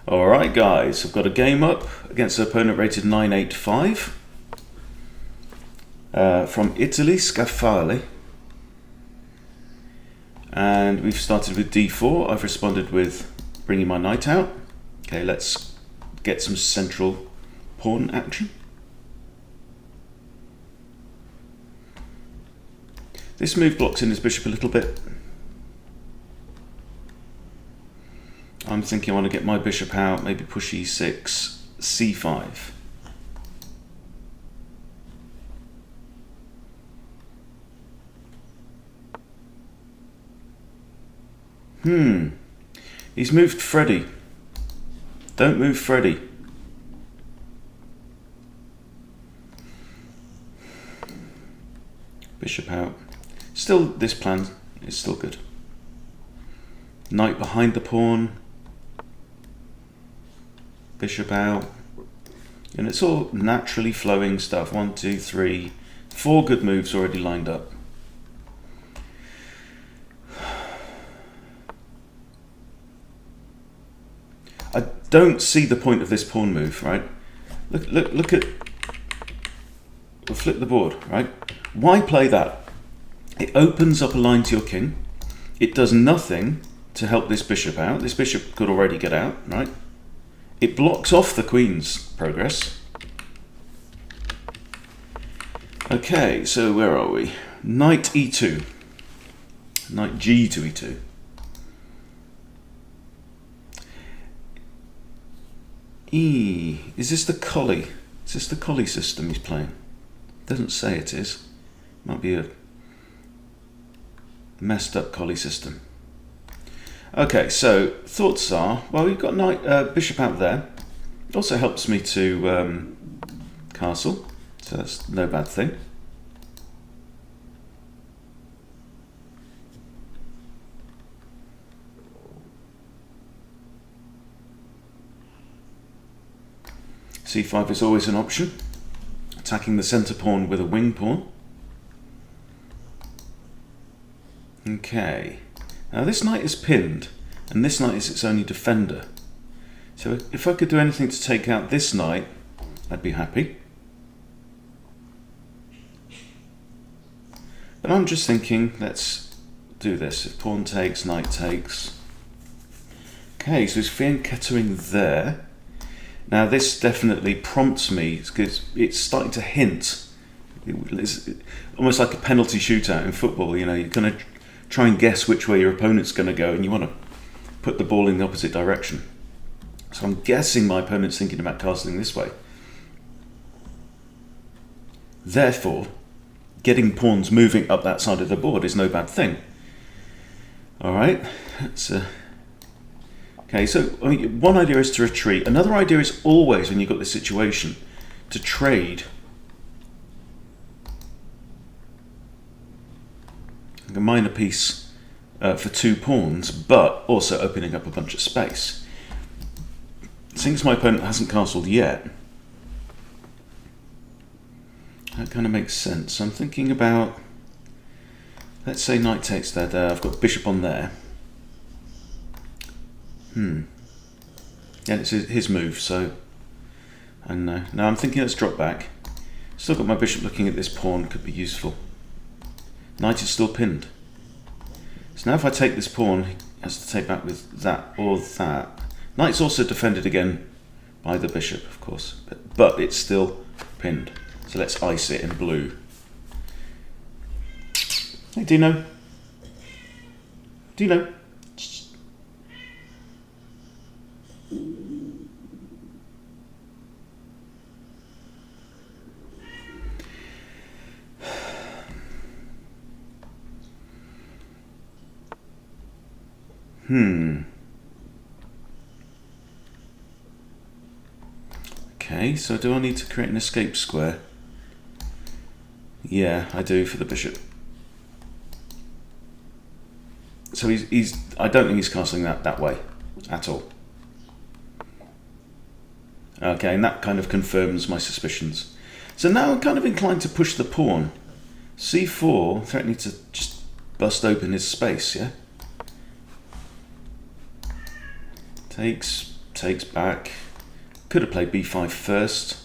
Alright guys, I've got a game up against an opponent rated 985 from Italy, Scaffale. And we've started with d4. I've responded with bringing my knight out. Okay, let's get some central pawn action. This move blocks in his bishop a little bit. I'm thinking I want to get my bishop out, maybe push e6, c5. He's moved Freddy. Don't move Freddy. Bishop out. Still, this plan is still good. Knight behind the pawn. Bishop out. And it's all naturally flowing stuff. 1, 2, 3, 4 good moves already lined up. I don't see the point of this pawn move, right? Look at... We'll flip the board, right? Why play that? It opens up a line to your king. It does nothing to help this bishop out. This bishop could already get out, right? It blocks off the queen's progress. Okay, so where are we? Knight e2. Knight g to e2. Is this the Collie? Is this the Collie system he's playing? Doesn't say it is. Might be a messed up Collie system. Okay, so thoughts are, well, we've got knight, bishop out there. It also helps me to castle, so that's no bad thing. c5 is always an option. Attacking the centre pawn with a wing pawn. Okay. Now this knight is pinned, and this knight is its only defender. So if I could do anything to take out this knight, I'd be happy. But I'm just thinking, let's do this. If pawn takes, knight takes. Okay, so he's fianchettoing there. Now this definitely prompts me, because it's starting to hint. It's almost like a penalty shootout in football, you know, you're going to try and guess which way your opponent's going to go, and you want to put the ball in the opposite direction. So I'm guessing my opponent's thinking about castling this way. Therefore, getting pawns moving up that side of the board is no bad thing. Alright, that's okay, so I mean, one idea is to retreat. Another idea is always, when you've got this situation, to trade. Like a minor piece for 2 pawns, but also opening up a bunch of space. Since my opponent hasn't castled yet, that kind of makes sense. I'm thinking about, let's say knight takes there, I've got bishop on there. Yeah, it's his move, so I don't know. Now I'm thinking let's drop back. Still got my bishop looking at this pawn, could be useful. Knight is still pinned. So now if I take this pawn, he has to take back with that or that. Knight's also defended again by the bishop, of course, but it's still pinned. So let's ice it in blue. Hey Dino. Dino. Okay, so do I need to create an escape square? Yeah, I do for the bishop. So I don't think he's castling that way at all. Okay, and that kind of confirms my suspicions. So now I'm kind of inclined to push the pawn. c4, threatening to just bust open his space, yeah? Takes, takes back. Could have played b5 first.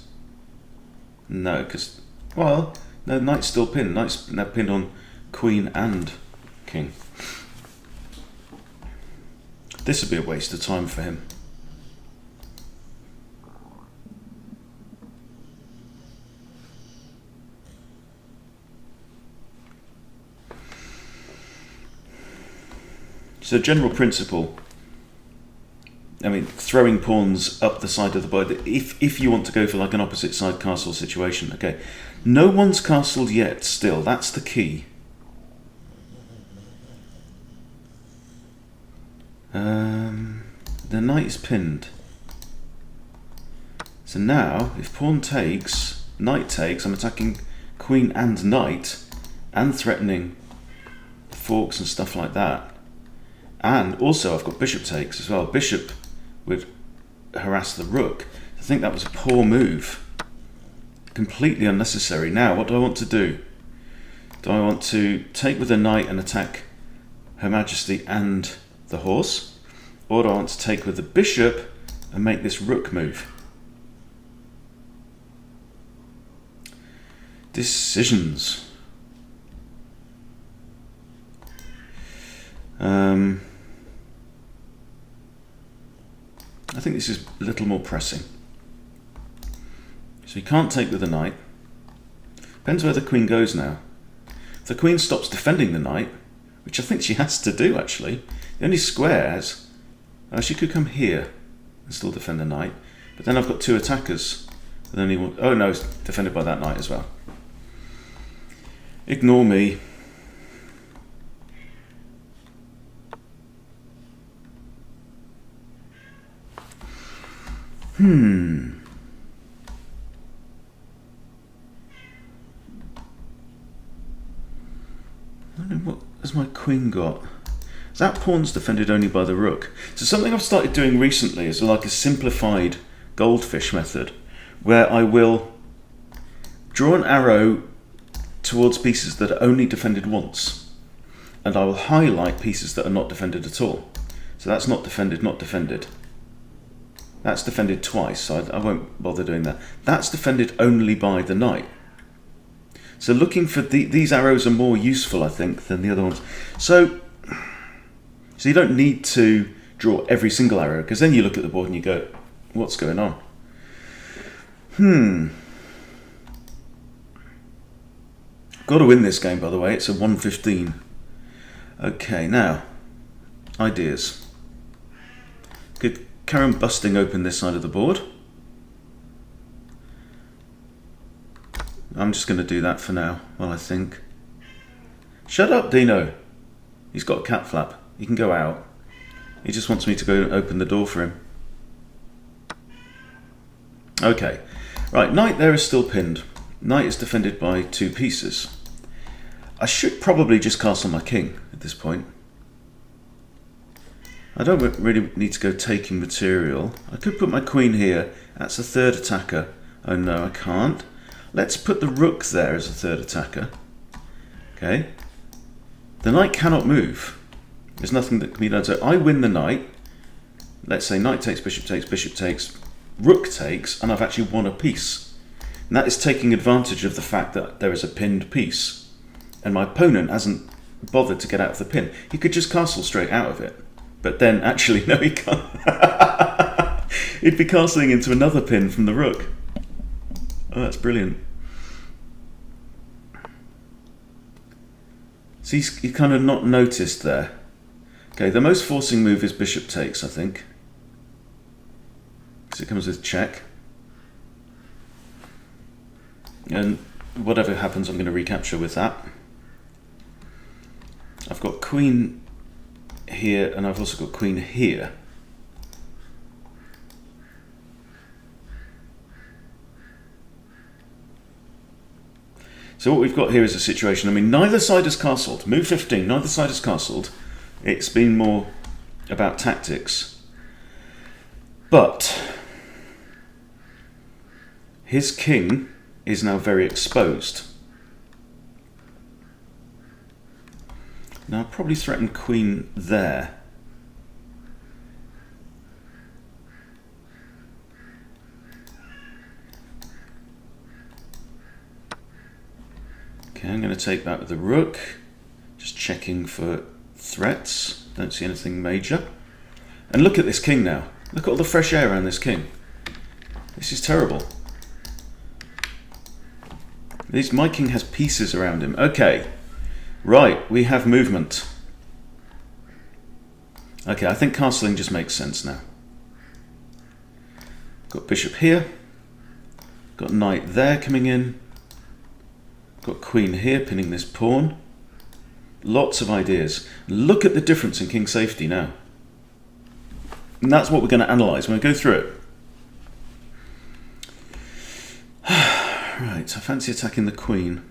No, because, well, no, knight's still pinned. Knight's now pinned on queen and king. This would be a waste of time for him. So general principle, I mean, throwing pawns up the side of the board, if you want to go for like an opposite side castle situation, okay. No one's castled yet still, that's the key. The knight is pinned. So now, if pawn takes, knight takes, I'm attacking queen and knight, and threatening the forks and stuff like that. And also I've got bishop takes as well. Bishop would harass the rook. I think that was a poor move. Completely unnecessary. Now, what do I want to do? Do I want to take with the knight and attack Her Majesty and the horse? Or do I want to take with the bishop and make this rook move? Decisions. I think this is a little more pressing. So you can't take with the knight. Depends where the queen goes now. If the queen stops defending the knight, which I think she has to do actually, the only squares, she could come here and still defend the knight, but then I've got two attackers. And only one, oh no, it's defended by that knight as well. Ignore me. What has my queen got? That pawn's defended only by the rook. So something I've started doing recently is like a simplified goldfish method, where I will draw an arrow towards pieces that are only defended once, and I will highlight pieces that are not defended at all. So that's not defended, not defended. That's defended twice, so I won't bother doing that. That's defended only by the knight. So looking for these arrows are more useful, I think, than the other ones. So you don't need to draw every single arrow, because then you look at the board and you go, what's going on? Got to win this game, by the way. It's a 115. Okay, now, ideas. Could carry on busting open this side of the board. I'm just going to do that for now, while I think. Shut up, Dino. He's got a cat flap. He can go out. He just wants me to go and open the door for him. Okay. Right, knight there is still pinned. Knight is defended by two pieces. I should probably just castle my king at this point. I don't really need to go taking material. I could put my queen here. That's a third attacker. Oh no, I can't. Let's put the rook there as a third attacker. Okay. The knight cannot move. There's nothing that can be done. So I win the knight. Let's say knight takes, bishop takes, rook takes, and I've actually won a piece. And that is taking advantage of the fact that there is a pinned piece. And my opponent hasn't bothered to get out of the pin. He could just castle straight out of it. But then, actually, no, he can't. He'd be castling into another pin from the rook. Oh, that's brilliant. So he's kind of not noticed there. Okay, the most forcing move is bishop takes, I think. Because it comes with check. And whatever happens, I'm going to recapture with that. I've got queen here, and I've also got queen here. So what we've got here is a situation, I mean, neither side has castled. Move 15, neither side has castled. It's been more about tactics. But his king is now very exposed. Now I'll probably threaten queen there. Okay, I'm going to take that with the rook. Just checking for threats. Don't see anything major. And look at this king now. Look at all the fresh air around this king. This is terrible. My king has pieces around him. Okay. Right, we have movement. Okay, I think castling just makes sense now. Got bishop here. Got knight there coming in. Got queen here pinning this pawn. Lots of ideas. Look at the difference in king safety now. And that's what we're going to analyse. We're going to go through it. Right, I fancy attacking the queen.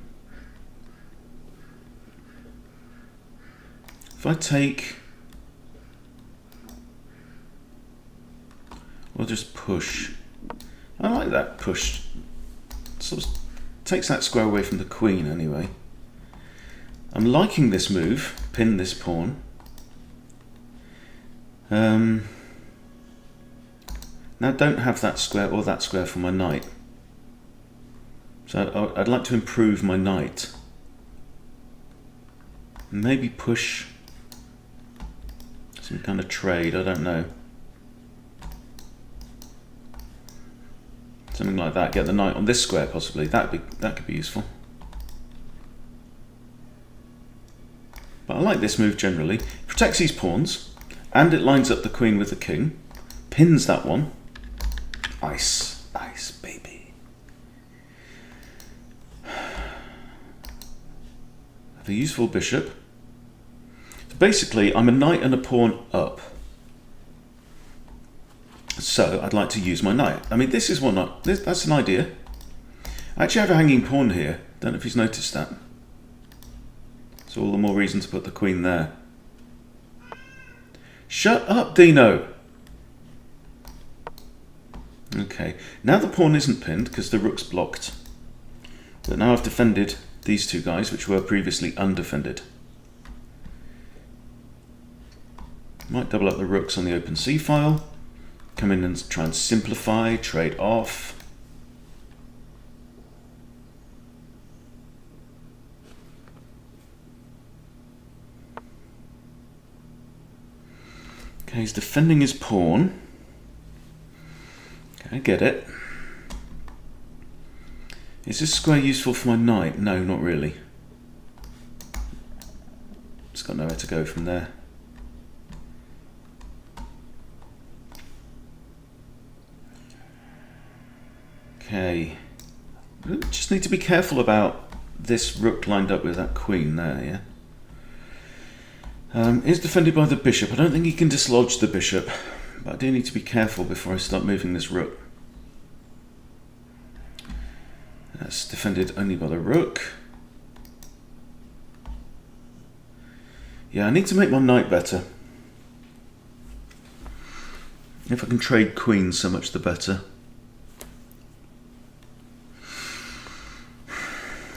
If I take... we'll just push. I like that push. Sort of takes that square away from the queen anyway. I'm liking this move. Pin this pawn. Now don't have that square or that square for my knight. So I'd like to improve my knight. Maybe push some kind of trade, I don't know. Something like that, get the knight on this square possibly. That could be useful. But I like this move generally. It protects these pawns, and it lines up the queen with the king. Pins that one. Ice, ice, baby. Have a useful bishop. So basically, I'm a knight and a pawn up. So I'd like to use my knight. I mean, this is one. That's an idea. I actually have a hanging pawn here. Don't know if he's noticed that. So all the more reason to put the queen there. Shut up, Dino! Okay, now the pawn isn't pinned because the rook's blocked. But now I've defended these two guys, which were previously undefended. Might double up the rooks on the open C file. Come in and try and simplify, trade off. Okay, he's defending his pawn. Okay, I get it. Is this square useful for my knight? No, not really. It's got nowhere to go from there. Okay. Just need to be careful about this rook lined up with that queen there, yeah? Is defended by the bishop. I don't think he can dislodge the bishop, but I do need to be careful before I start moving this rook. That's defended only by the rook. Yeah, I need to make my knight better. If I can trade queens, so much the better.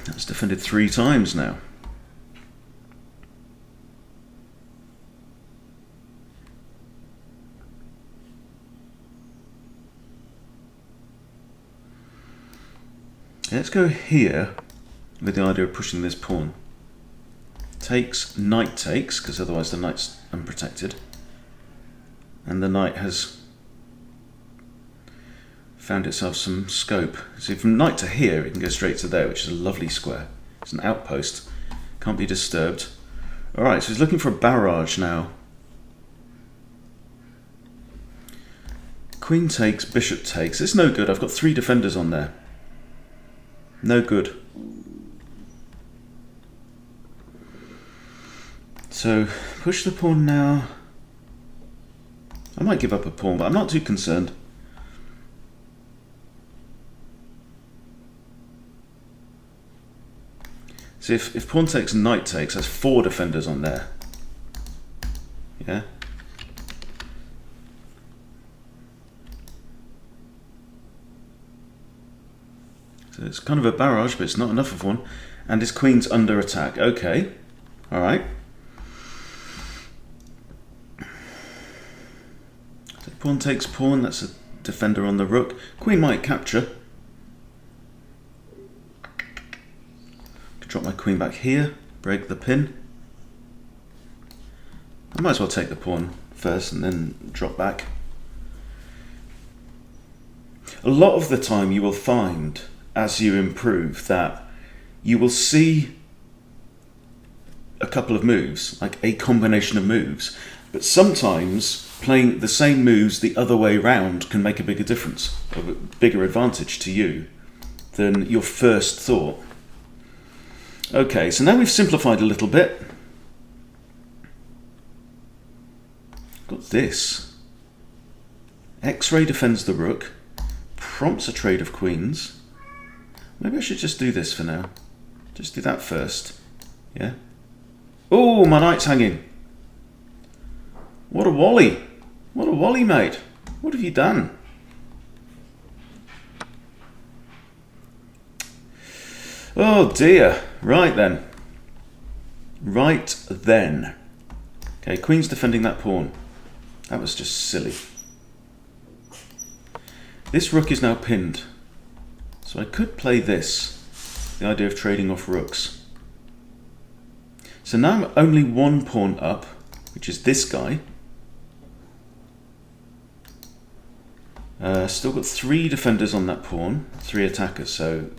That's defended 3 times now. Let's go here with the idea of pushing this pawn. Takes, knight takes, because otherwise the knight's unprotected. And the knight has found itself some scope. So from knight to here, it can go straight to there, which is a lovely square. It's an outpost. Can't be disturbed. Alright, so he's looking for a barrage now. Queen takes, bishop takes. It's no good. I've got 3 defenders on there. No good. So, push the pawn now. I might give up a pawn, but I'm not too concerned. So if pawn takes, knight takes, that's 4 defenders on there. Yeah? So it's kind of a barrage, but it's not enough of one. And his queen's under attack. Okay. Alright. So pawn takes pawn, that's a defender on the rook. Queen might capture. Drop my queen back here, break the pin. I might as well take the pawn first and then drop back. A lot of the time you will find, as you improve, that you will see a couple of moves, like a combination of moves, but sometimes playing the same moves the other way round can make a bigger difference, a bigger advantage to you than your first thought. Okay, so now we've simplified a little bit. Got this. X-ray defends the rook, prompts a trade of queens. Maybe I should just do this for now. Just do that first. Yeah. Oh, my knight's hanging. What a wally. What a wally, mate. What have you done? Oh dear. Right then. Right then. Okay, queen's defending that pawn. That was just silly. This rook is now pinned. So I could play this. The idea of trading off rooks. So now I'm only one pawn up, which is this guy. Still got 3 defenders on that pawn, 3 attackers, so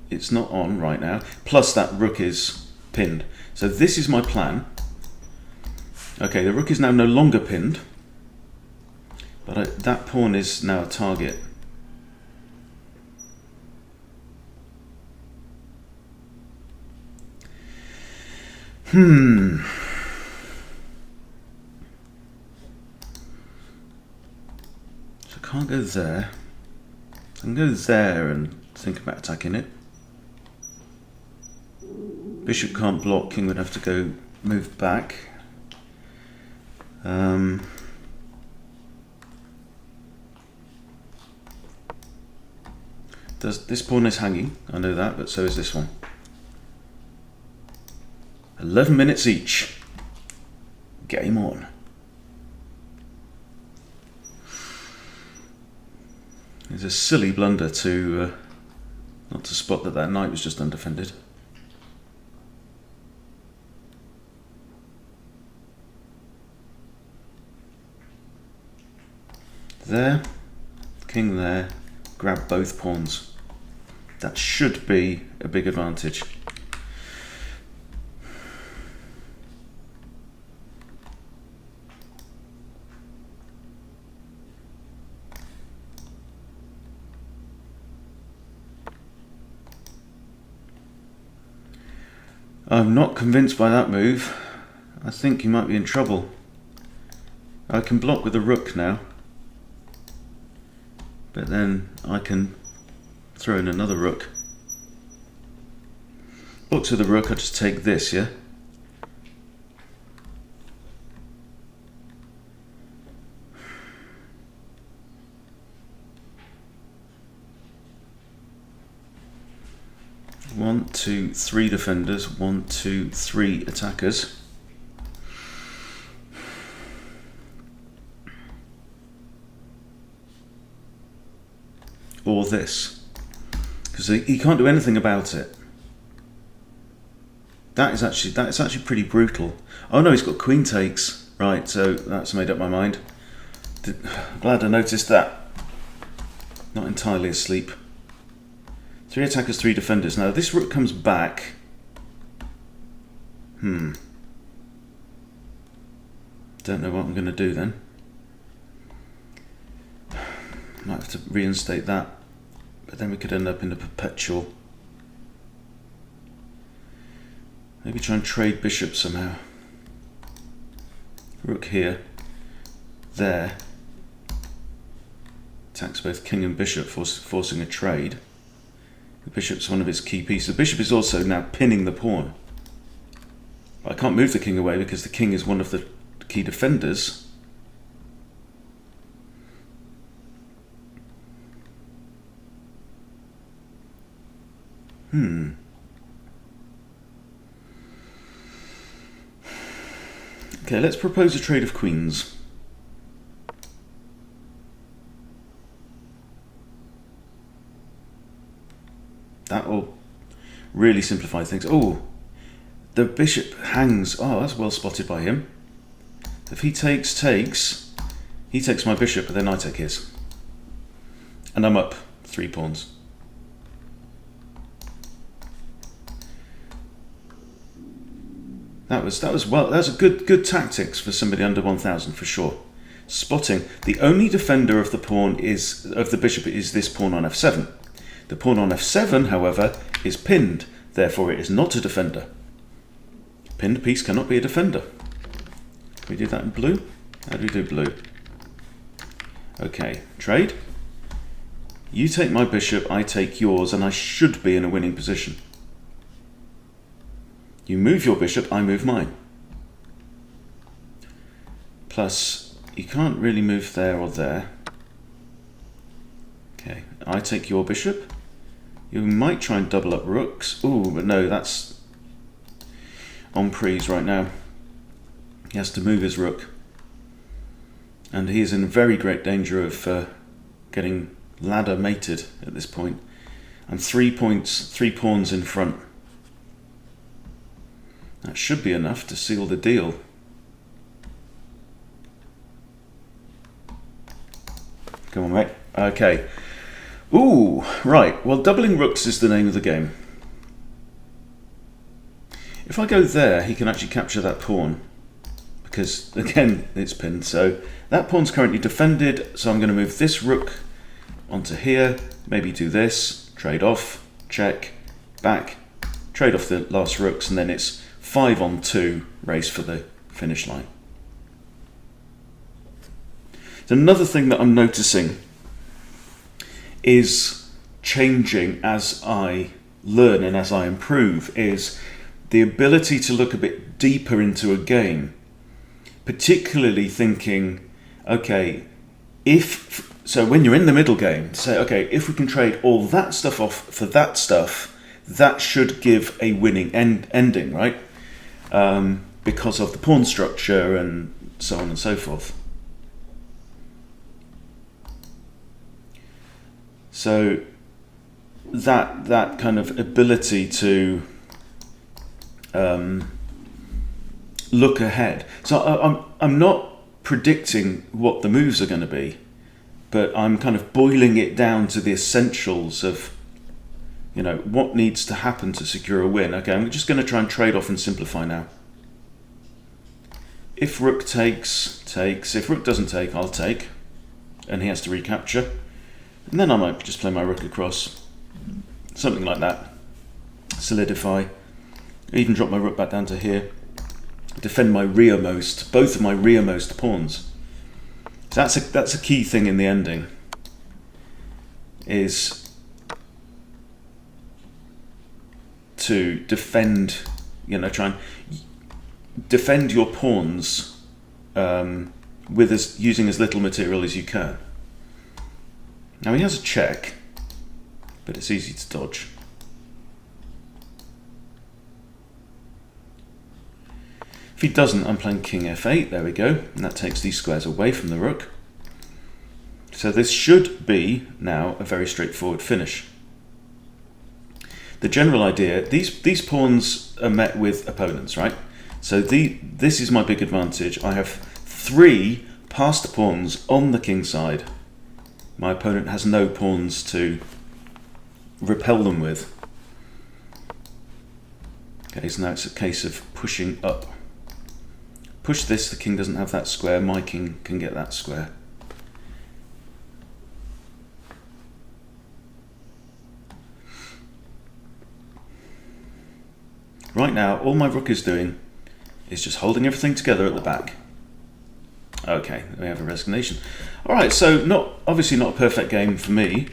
it's not on right now. Plus that rook is pinned. So this is my plan. Okay, the rook is now no longer pinned, but that pawn is now a target. So I can't go there. I can go there and think about attacking it. Bishop can't block, king would have to go move back. This pawn is hanging, I know that, but so is this one. 11 minutes each. Game on. It's a silly blunder to not to spot that that knight was just undefended. There, king there, grab both pawns. That should be a big advantage. I'm not convinced by that move. I think you might be in trouble. I can block with the rook now. But then I can throw in another rook. Blocks with the rook, I just take this, yeah? One, two, 3 defenders. 1, 2, 3 attackers. Or this, because he can't do anything about it. That is actually pretty brutal. Oh no, he's got queen takes. Right, so that's made up my mind. Glad I noticed that. Not entirely asleep. 3 attackers, 3 defenders. Now this rook comes back. Don't know what I'm going to do then. Might have to reinstate that. But then we could end up in a perpetual. Maybe try and trade bishops somehow. Rook here. There. Attacks both king and bishop, forcing a trade. The bishop's one of his key pieces. The bishop is also now pinning the pawn. But I can't move the king away because the king is one of the key defenders. Okay, let's propose a trade of queens. That will really simplify things. Oh, the bishop hangs. Oh, that's well spotted by him. If he takes, he takes my bishop, but then I take his. And I'm up 3 pawns. That was a good tactics for somebody under 1,000 for sure. Spotting. The only defender of the bishop is this pawn on f7. The pawn on f7, however, is pinned, therefore it is not a defender. Pinned piece cannot be a defender. Can we do that in blue? How do we do blue? Okay, trade. You take my bishop, I take yours, and I should be in a winning position. You move your bishop, I move mine. Plus, you can't really move there or there. Okay, I take your bishop. You might try and double up rooks. Ooh, but no, that's en prise right now. He has to move his rook. And he is in very great danger of getting ladder mated at this point. I'm 3 pawns in front. That should be enough to seal the deal. Come on, mate. Okay. Ooh, right. Well, doubling rooks is the name of the game. If I go there, he can actually capture that pawn. Because, again, it's pinned. So that pawn's currently defended. So I'm going to move this rook onto here. Maybe do this. Trade off. Check. Back. Trade off the last rooks. And then it's 5-on-2 race for the finish line. So another thing that I'm noticing is changing as I learn and as I improve is the ability to look a bit deeper into a game, particularly thinking, okay, so when you're in the middle game, say, okay, if we can trade all that stuff off for that stuff, that should give a winning ending, right? Because of the pawn structure and so on and so forth. So that kind of ability to look ahead. So I'm not predicting what the moves are going to be, but I'm kind of boiling it down to the essentials of, you know, what needs to happen to secure a win. Okay, I'm just going to try and trade off and simplify now. If rook takes. If rook doesn't take, I'll take. And he has to recapture. And then I might just play my rook across. Something like that. Solidify. Even drop my rook back down to here. Defend my rearmost, both of my rearmost pawns. So that's a key thing in the ending. Is to defend, you know, try and defend your pawns with using as little material as you can. Now he has a check, but it's easy to dodge. If he doesn't, I'm playing king f8, there we go, and that takes these squares away from the rook. So this should be now a very straightforward finish. The general idea, these pawns are met with opponents, right? So this is my big advantage. I have 3 passed pawns on the king side. My opponent has no pawns to repel them with. Okay, so now it's a case of pushing up. Push this, the king doesn't have that square, my king can get that square. Right now, all my rook is doing is just holding everything together at the back. Okay, we have a resignation. All right, so obviously not a perfect game for me.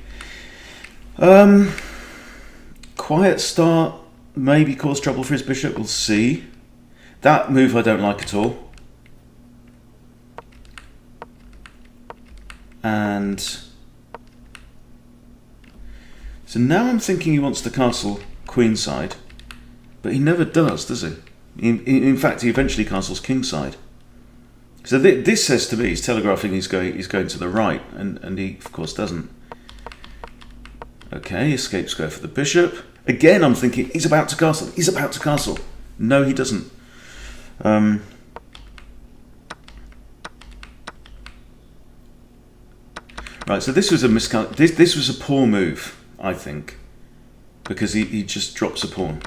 Quiet start, maybe cause trouble for his bishop, we'll see. That move I don't like at all. And so now I'm thinking he wants the castle queenside, but he never does he? In fact, he eventually castles kingside. So this says to me, he's telegraphing he's going to the right, and he of course doesn't. Okay, escape square for the bishop. Again, I'm thinking, he's about to castle. He's about to castle. No, he doesn't. Right, so this was a this was a poor move, I think, because he just drops a pawn.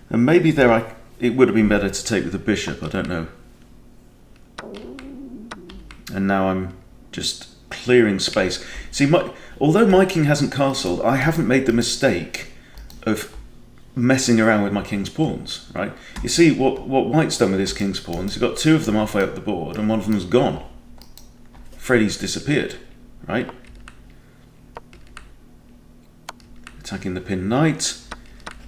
And maybe it would have been better to take with the bishop, I don't know. And now I'm just clearing space. See, although my king hasn't castled, I haven't made the mistake of messing around with my king's pawns, right? You see, what white's done with his king's pawns, he's got two of them halfway up the board, and one of them's gone. Freddie's disappeared, right? Attacking the pin knight,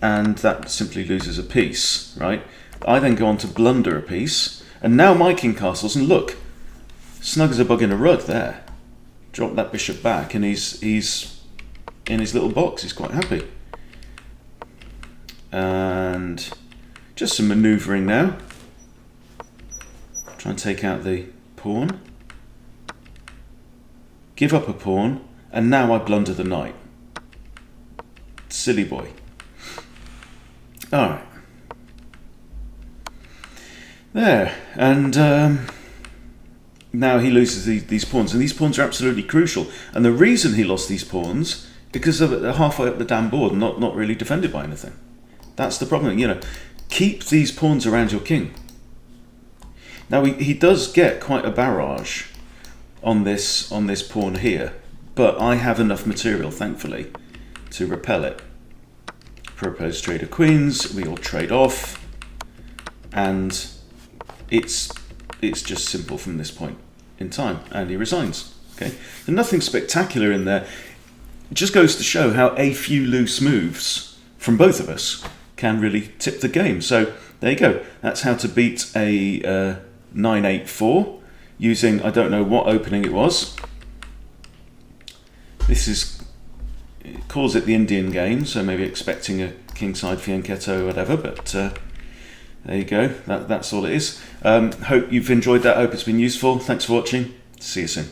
and that simply loses a piece, right? I then go on to blunder a piece, and now my king castles, and look, snug as a bug in a rug there. Drop that bishop back, and he's in his little box. He's quite happy. And just some manoeuvring now. Try and take out the pawn. Give up a pawn, and now I blunder the knight. Silly boy. All right. There, and now he loses these pawns, and these pawns are absolutely crucial. And the reason he lost these pawns because they're halfway up the damn board, and not really defended by anything. That's the problem. You know, keep these pawns around your king. Now he does get quite a barrage on this pawn here, but I have enough material, thankfully, to repel it. Propose trade of queens. We all trade off, and it's just simple from this point in time, and he resigns. Okay, and nothing spectacular in there. It just goes to show how a few loose moves from both of us can really tip the game. So there you go. That's how to beat a 9-8-4 using, I don't know what opening it was. It calls it the Indian game, so maybe expecting a kingside fianchetto or whatever, but there you go. That's all it is. Hope you've enjoyed that. Hope it's been useful. Thanks for watching. See you soon.